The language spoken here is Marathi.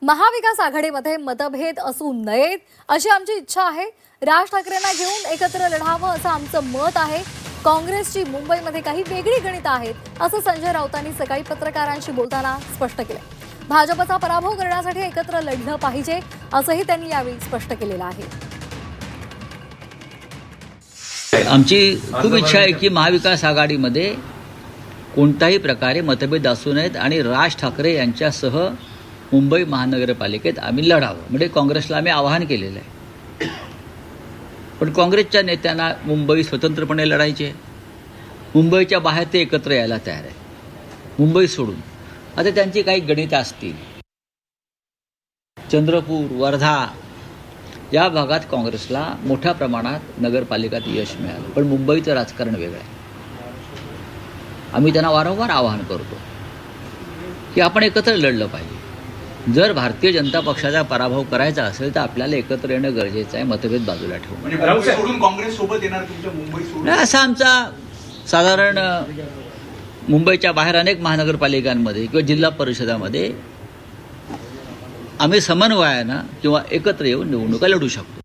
महाविकास आघाडीमध्ये मतभेद असू नयेत अशी आमची इच्छा आहे। राज ठाकरेंना घेऊन एकत्र लढावं असं आमचं मत आहे। काँग्रेसची मुंबईमध्ये काही वेगळी गणितं आहेत असं संजय राऊतांनी सकाळी पत्रकारांशी बोलताना स्पष्ट केलं। भाजपचा पराभव करण्यासाठी एकत्र लढलं पाहिजे असंही त्यांनी यावेळी स्पष्ट केलेलं आहे। आमची खूप इच्छा आहे की महाविकास आघाडीमध्ये कोणत्याही प्रकारे मतभेद असू नयेत आणि राज ठाकरे यांच्यासह मुंबई महानगरपालिकेत आम्ही लढावं, म्हणजे काँग्रेसला आम्ही आवाहन केलेलं आहे। पण काँग्रेसच्या नेत्यांना मुंबई स्वतंत्रपणे लढायची आहे, मुंबईच्या बाहेर ते एकत्र यायला तयार आहे, मुंबई सोडून। आता त्यांची काही गणितं असतील, चंद्रपूर, वर्धा या भागात काँग्रेसला मोठ्या प्रमाणात नगरपालिकात यश मिळालं, पण मुंबईचं राजकारण वेगळं आहे। आम्ही त्यांना वारंवार आवाहन करतो की आपण एकत्र लढलं पाहिजे। जर भारतीय जनता पक्षाचा पराभव करायचा असेल तर आपल्याला एकत्र येणं गरजेचं आहे, मतभेद बाजूला ठेवून। मुंबई सोडून काँग्रेस सोबत येणार तुमच्या मुंबई सोडून नाही, असा आमचा साधारण मुंबईच्या बाहेर अनेक महानगरपालिकांमध्ये किंवा जिल्हा परिषदामध्ये आम्ही समन्वयानं किंवा एकत्र येऊन निवडणुका लढू शकतो।